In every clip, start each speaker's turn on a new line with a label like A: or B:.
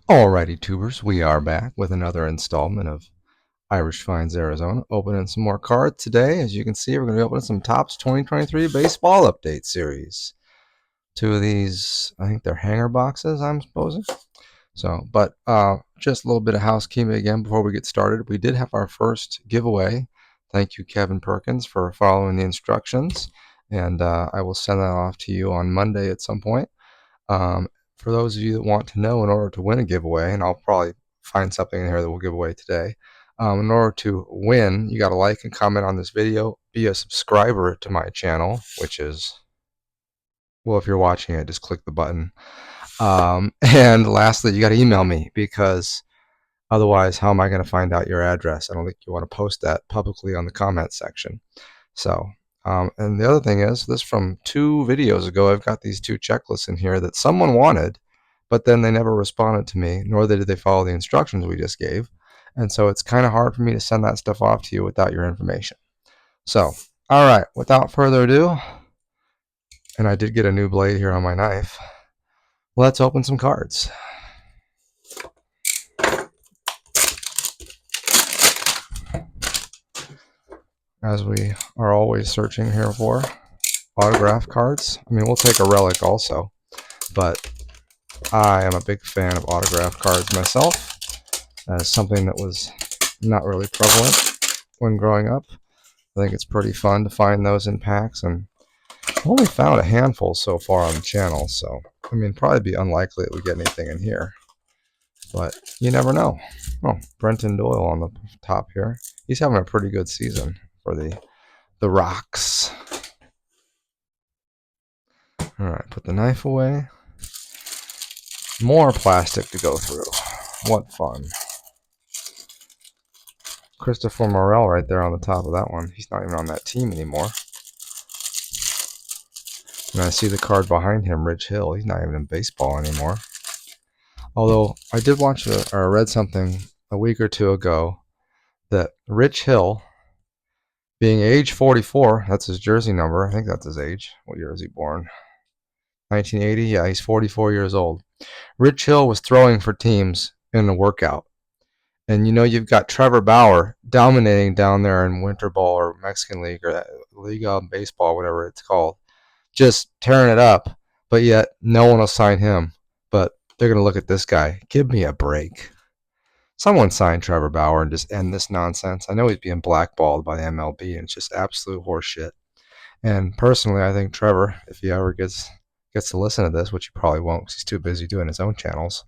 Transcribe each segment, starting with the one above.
A: Alrighty, tubers, we are back with another installment of Irish Finds Arizona. Opening some more cards today. As you can see, we're going to be opening some Topps 2023 Baseball Update Series. Two of these, I think they're hanger boxes, I'm supposing. But just a little bit of housekeeping again before we get started. We did have our first giveaway. Thank you, Kevin Perkins, for following the instructions. And I will send that off to you on Monday at some point. For those of you that want to know, in order to win a giveaway, and I'll probably find something in here that we'll give away today. In order to win, you got to like and comment on this video, be a subscriber to my channel, which is, well, if you're watching it, just click the button. And lastly, you got to email me, because otherwise, how am I going to find out your address? I don't think you want to post that publicly on the comment section. So, and the other thing is, this from 2 videos ago, I've got these 2 checklists in here that someone wanted, but then they never responded to me, nor did they follow the instructions we just gave. And so it's kind of hard for me to send that stuff off to you without your information. So, all right, without further ado, and I did get a new blade here on my knife, let's open some cards. As we are always searching here for autograph cards. I mean, we'll take a relic also, but I am a big fan of autograph cards myself. As something that was not really prevalent when growing up. I think it's pretty fun to find those in packs, and I've only found a handful so far on the channel, so I mean, probably be unlikely that we get anything in here, but you never know. Oh, Brenton Doyle on the top here. He's having a pretty good season for the Rocks. All right, put the knife away. More plastic to go through. What fun. Christopher Morel right there on the top of that one. He's not even on that team anymore. And I see the card behind him, Rich Hill. He's not even in baseball anymore. Although I did watch or read something a week or 2 ago that Rich Hill, being age 44, that's his jersey number. I think that's his age. What year is he born? 1980? Yeah, he's 44 years old. Rich Hill was throwing for teams in a workout. And you know, you've got Trevor Bauer dominating down there in Winter Ball or Mexican League or Liga Baseball, whatever it's called, just tearing it up, but yet no one will sign him. But they're going to look at this guy. Give me a break. Someone sign Trevor Bauer and just end this nonsense. I know he's being blackballed by the MLB, and it's just absolute horseshit. And personally, I think Trevor, if he ever gets to listen to this, which he probably won't because he's too busy doing his own channels,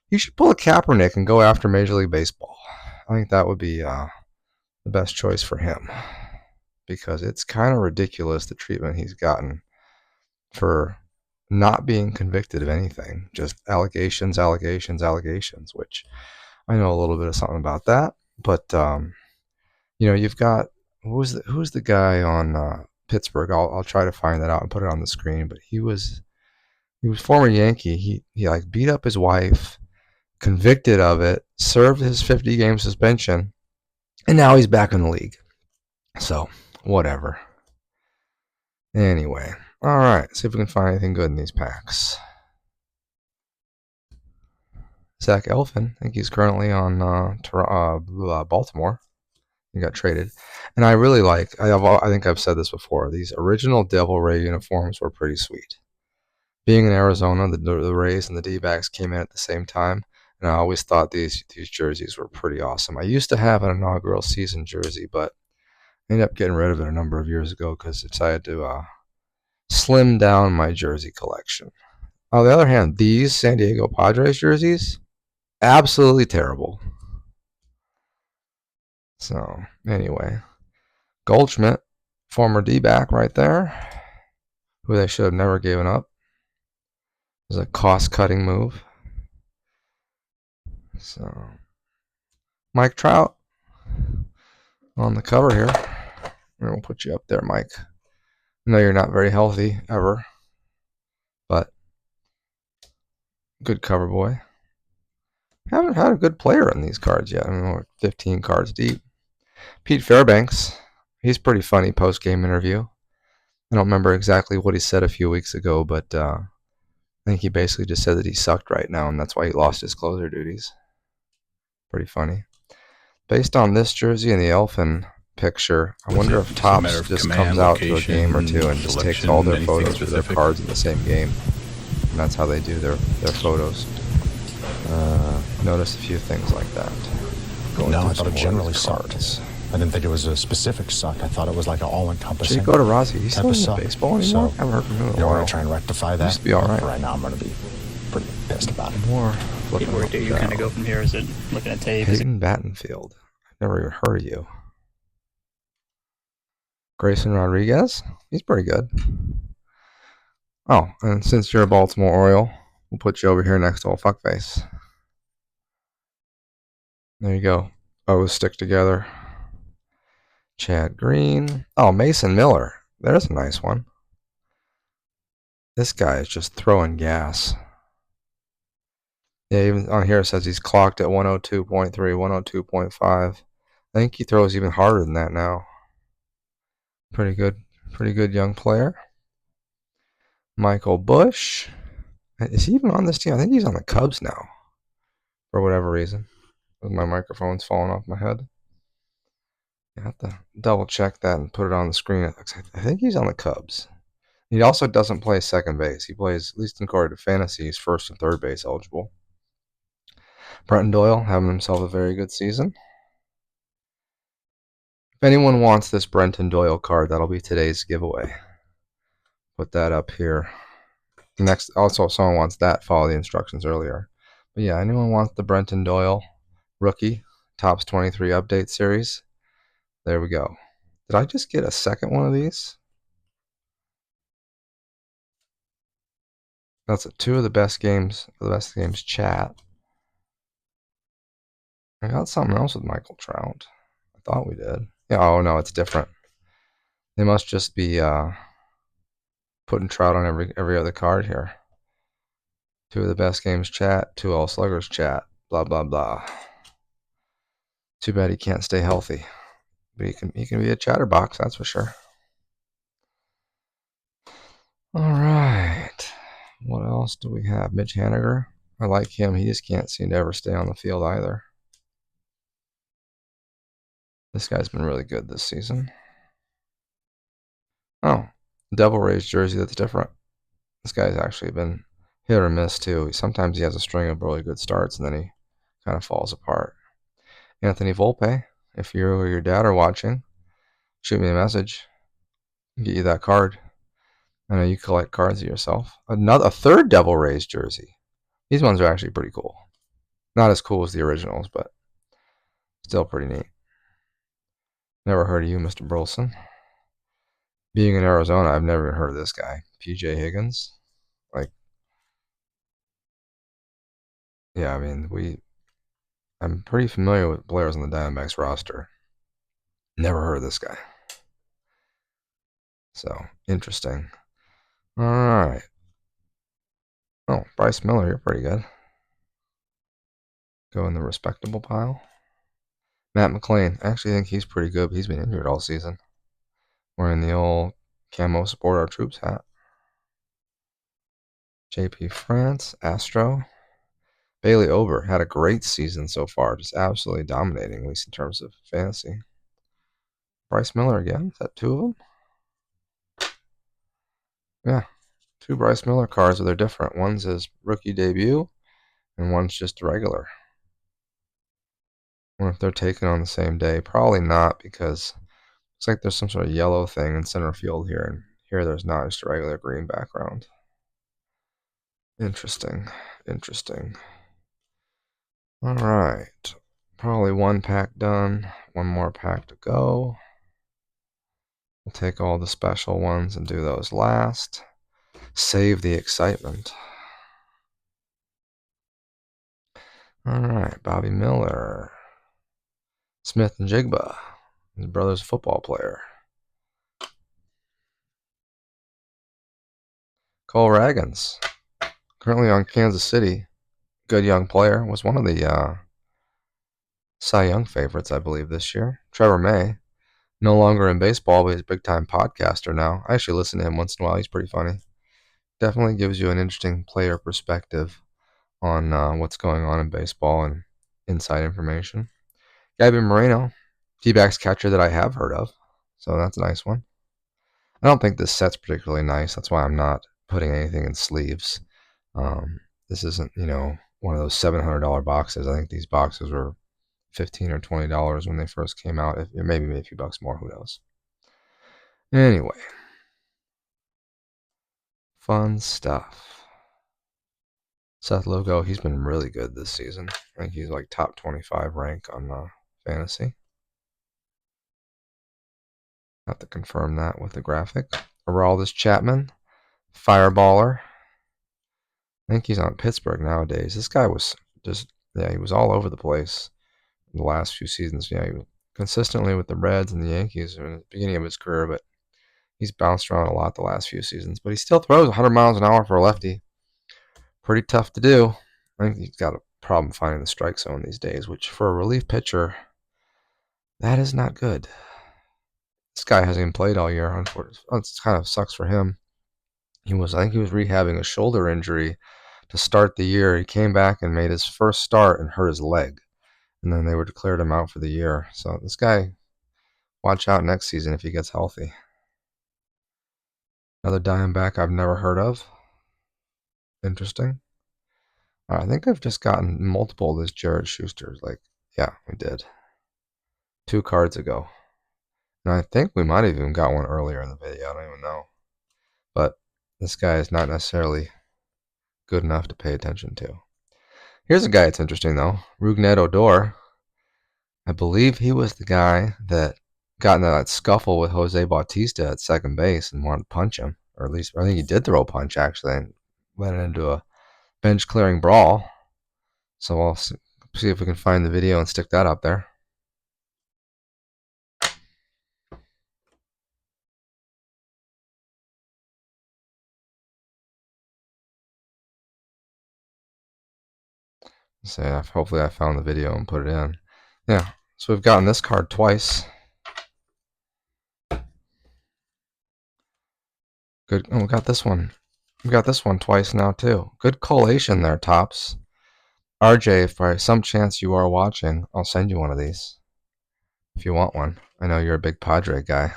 A: you should pull a Kaepernick and go after Major League Baseball. I think that would be the best choice for him, because it's kind of ridiculous the treatment he's gotten for not being convicted of anything, just allegations, which I know a little bit of something about that. But you know, you've got who's the guy on Pittsburgh? I'll try to find that out and put it on the screen. But he was former Yankee. He like beat up his wife, convicted of it, served his 50-game suspension, and now he's back in the league. So whatever. Anyway, all right. See if we can find anything good in these packs. Zach Elfin, I think he's currently on Baltimore. He got traded, and I really like. I think I've said this before. These original Devil Ray uniforms were pretty sweet. Being in Arizona, the Rays and the D-backs came in at the same time, and I always thought these jerseys were pretty awesome. I used to have an inaugural season jersey, but I ended up getting rid of it a number of years ago because I decided to slim down my jersey collection. On the other hand, these San Diego Padres jerseys, absolutely terrible. So, anyway, Goldschmidt, former D-back right there, who they should have never given up. It was a cost-cutting move. So, Mike Trout on the cover here. We'll put you up there, Mike. I know you're not very healthy ever, but good cover boy. Haven't had a good player on these cards yet. I mean, we're 15 cards deep. Pete Fairbanks, he's pretty funny post-game interview. I don't remember exactly what he said a few weeks ago, but I think he basically just said that he sucked right now, and that's why he lost his closer duties. Pretty funny. Based on this jersey and the Elfin picture, I wonder if Topps just comes out to a game or two and just takes all their photos for their cards in the same game. And that's how they do their photos. Notice a few things like that.
B: No, I thought it generally sucked. I didn't think it was a specific suck. I thought it was like an all-encompassing.
A: Should he go to Rossi? He's still in baseball anymore?
B: So,
A: I haven't heard from him in a while.
B: You want to try and rectify that?
A: Used to be all right.
B: For right now, I'm going to be pretty pissed about it.
A: More.
C: Where do you kind of go from here? Is it looking at tape?
A: Hayden Battenfield. I've never even heard of you. Grayson Rodriguez? He's pretty good. Oh, and since you're a Baltimore Oriole, we'll put you over here next to old Fuckface. There you go. O's stick together. Chad Green. Oh, Mason Miller. There's a nice one. This guy is just throwing gas. Yeah, even on here it says he's clocked at 102.3, 102.5. I think he throws even harder than that now. Pretty good young player. Michael Bush. Is he even on this team? I think he's on the Cubs now. For whatever reason. My microphone's falling off my head. I have to double check that and put it on the screen. I think he's on the Cubs. He also doesn't play second base. He plays, at least according to fantasy, he's first and third base eligible. Brenton Doyle having himself a very good season. If anyone wants this Brenton Doyle card, that'll be today's giveaway. Put that up here. Next, also, if someone wants that, follow the instructions earlier. But yeah, anyone wants the Brenton Doyle rookie Topps 23 update series? There we go. Did I just get a second one of these? That's two of the best games chat. I got something else with Michael Trout. I thought we did. Yeah, oh no, it's different. They must just be putting Trout on every other card here. Two of the best games chat, two all sluggers chat, blah blah blah. Too bad he can't stay healthy. But he can be a chatterbox, that's for sure. Alright. What else do we have? Mitch Haniger. I like him. He just can't seem to ever stay on the field either. This guy's been really good this season. Oh, Devil Rays jersey, that's different. This guy's actually been hit or miss too. Sometimes he has a string of really good starts and then he kind of falls apart. Anthony Volpe, if you or your dad are watching, shoot me a message. I'll get you that card. I know you collect cards yourself. A third Devil Rays jersey. These ones are actually pretty cool. Not as cool as the originals, but still pretty neat. Never heard of you, Mr. Burleson. Being in Arizona, I've never even heard of this guy. PJ Higgins. Yeah, I mean, I'm pretty familiar with players on the Diamondbacks roster. Never heard of this guy. So, interesting. All right. Oh, Bryce Miller, you're pretty good. Go in the respectable pile. Matt McClain. I actually think he's pretty good, but he's been injured all season. Wearing the old camo Support Our Troops hat. JP France, Astro. Bailey Ober had a great season so far, just absolutely dominating, at least in terms of fantasy. Bryce Miller again. Is that two of them? Yeah. Two Bryce Miller cards, but they're different. One's his rookie debut, and one's just regular. I wonder if they're taken on the same day. Probably not, because looks like there's some sort of yellow thing in center field here, and here there's not, just a regular green background. Interesting. All right. Probably one pack done. One more pack to go. We'll take all the special ones and do those last. Save the excitement. All right. Bobby Miller. Smith and Jigba. His brother's a football player. Cole Ragans. Currently on Kansas City. Good young player. Was one of the Cy Young favorites, I believe, this year. Trevor May. No longer in baseball, but he's a big-time podcaster now. I actually listen to him once in a while. He's pretty funny. Definitely gives you an interesting player perspective on what's going on in baseball and inside information. Gabby Moreno, D-backs catcher that I have heard of, so that's a nice one. I don't think this set's particularly nice. That's why I'm not putting anything in sleeves. This isn't, one of those $700 boxes. I think these boxes were $15 or $20 when they first came out. Maybe a few bucks more. Who knows? Anyway, fun stuff. Seth Lugo, he's been really good this season. I think he's like top 25 rank on fantasy. Have to confirm that with the graphic. Aroldis Chapman, fireballer. I think he's on Pittsburgh nowadays. This guy was he was all over the place in the last few seasons. Yeah, he was consistently with the Reds and the Yankees in the beginning of his career, but he's bounced around a lot the last few seasons. But he still throws 100 miles an hour for a lefty. Pretty tough to do. I think he's got a problem finding the strike zone these days, which for a relief pitcher, that is not good. This guy hasn't even played all year. Unfortunately, it kind of sucks for him. I think he was rehabbing a shoulder injury to start the year. He came back and made his first start and hurt his leg. And then they were declared him out for the year. So this guy, watch out next season if he gets healthy. Another Diamondback I've never heard of. Interesting. I think I've just gotten multiple of this Jared Schuster. Yeah, we did. 2 cards ago. And I think we might have even got one earlier in the video. I don't even know. But this guy is not necessarily good enough to pay attention to. Here's a guy that's interesting, though. Rougned Odor. I believe he was the guy that got into that scuffle with Jose Bautista at second base and wanted to punch him. Or at least, I think he did throw a punch, actually, and went into a bench-clearing brawl. So I'll see if we can find the video and stick that up there. So yeah, hopefully I found the video and put it in. Yeah, so we've gotten this card twice. Good. Oh, we got this one. We got this one twice now too. Good collation there, Tops. RJ, if by some chance you are watching, I'll send you one of these. If you want one. I know you're a big Padre guy.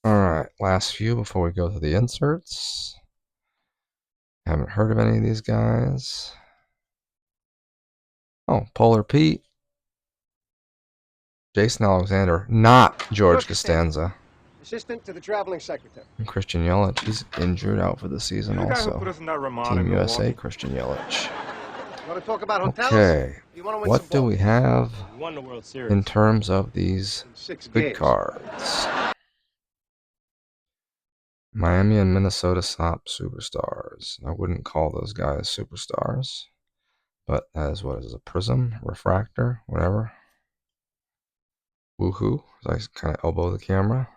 A: Alright, last few before we go to the inserts. Haven't heard of any of these guys. Oh, Polar Pete. Jason Alexander, not George Costanza.
D: Assistant to the traveling secretary.
A: And Christian Yelich, he's injured out for the season also. Team USA, Christian Yelich.
D: You want to talk about hotels?
A: Okay,
D: You want to win
A: what do
D: some
A: we have
C: Won the World Series.
A: in terms of these
D: 6
A: good
D: games.
A: cards? Miami and Minnesota superstars. I wouldn't call those guys superstars, but that is what is a Prizm, refractor, whatever. Woohoo! I kind of elbow the camera.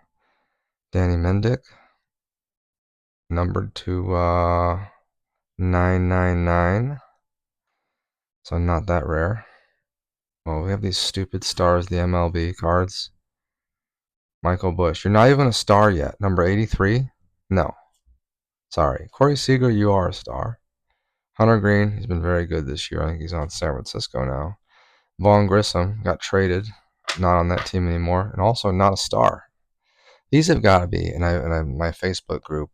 A: Danny Mendick, numbered to 999. So not that rare. Well, we have these stupid stars, the MLB cards. Michael Bush, you're not even a star yet. Number 83? No. Sorry. Corey Seager, you are a star. Hunter Green, he's been very good this year. I think he's on San Francisco now. Vaughn Grissom got traded, not on that team anymore, and also not a star. These have got to be, and my Facebook group,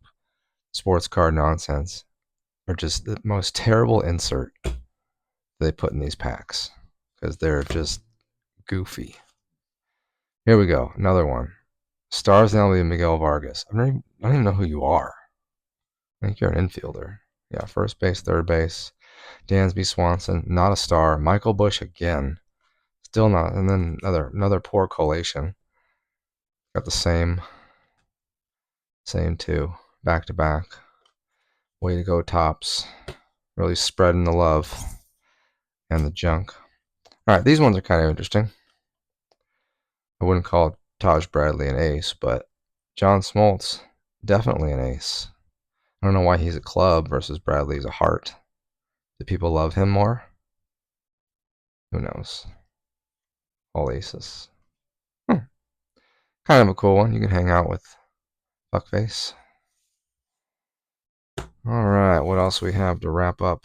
A: Sports Card Nonsense, are just the most terrible insert they put in these packs because they're just goofy. Here we go, another one. Stars now be Miguel Vargas. I don't even know who you are. I think you're an infielder. Yeah, first base, third base. Dansby Swanson, not a star. Michael Bush again, still not. And then another poor collation. Got the same two, back to back. Way to go, Tops. Really spreading the love and the junk. All right, these ones are kind of interesting. I wouldn't call Taj Bradley an ace, but John Smoltz, definitely an ace. I don't know why he's a club versus Bradley's a heart. Do people love him more? Who knows? All aces. Kind of a cool one. You can hang out with Fuckface. All right, what else we have to wrap up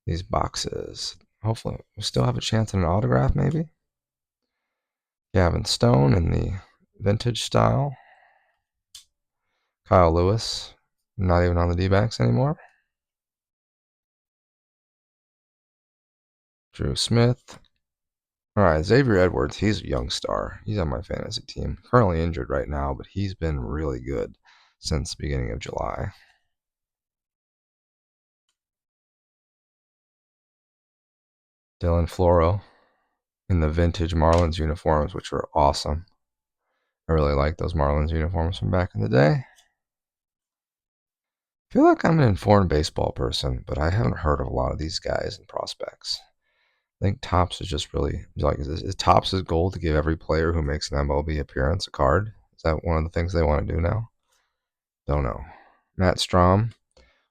A: these boxes? Hopefully, we still have a chance at an autograph, maybe. Gavin Stone in the vintage style. Kyle Lewis, not even on the D-backs anymore. Drew Smith. All right, Xavier Edwards, he's a young star. He's on my fantasy team. Currently injured right now, but he's been really good since the beginning of July. Dylan Floro in the vintage Marlins uniforms, which were awesome. I really like those Marlins uniforms from back in the day. I feel like I'm an informed baseball person, but I haven't heard of a lot of these guys and prospects. I think Topps is just really like, is Topps' goal to give every player who makes an MLB appearance a card? Is that one of the things they want to do now? Don't know. Matt Strom,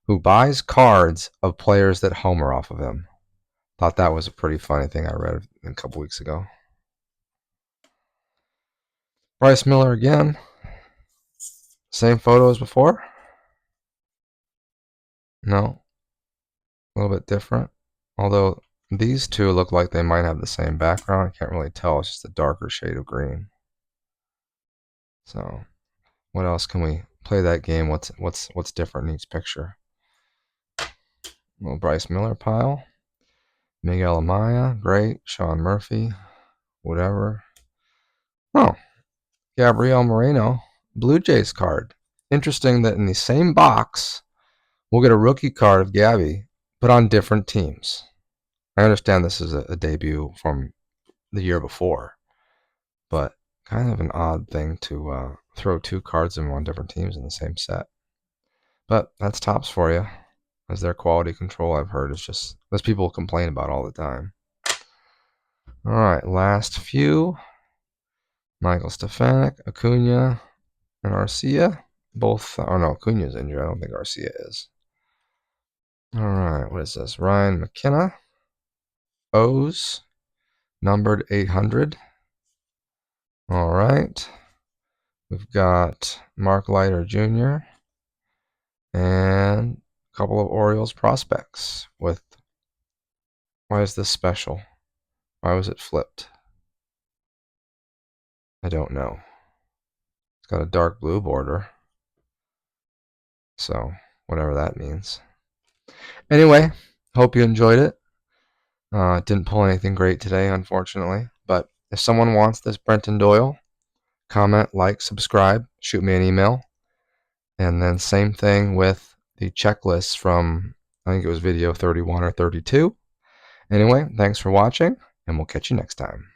A: who buys cards of players that homer off of him. Thought that was a pretty funny thing I read a couple weeks ago. Bryce Miller again. Same photo as before? No. A little bit different. Although these two look like they might have the same background. I can't really tell. It's just a darker shade of green. So, what else can we play that game? What's different in each picture? A little Bryce Miller pile. Miguel Amaya, great. Sean Murphy, whatever. Oh, Gabriel Moreno, Blue Jays card. Interesting that in the same box, we'll get a rookie card of Gabby, but on different teams. I understand this is a debut from the year before, but kind of an odd thing to throw two cards in on different teams in the same set. But that's Topps for you, as their quality control, I've heard, is just, as people complain about all the time. All right, last few. Michael Stefanik, Acuna, and Arcia. Both, oh no, Acuna's injured. I don't think Arcia is. All right, what is this? Ryan McKenna. O's, numbered 800. All right. We've got Mark Leiter Jr. and a couple of Orioles prospects with, why is this special? Why was it flipped? I don't know. It's got a dark blue border. So, whatever that means. Anyway, hope you enjoyed it. Didn't pull anything great today, unfortunately. But if someone wants this Brenton Doyle, comment, like, subscribe, shoot me an email. And then same thing with the checklist from, I think it was video 31 or 32. Anyway, thanks for watching, and we'll catch you next time.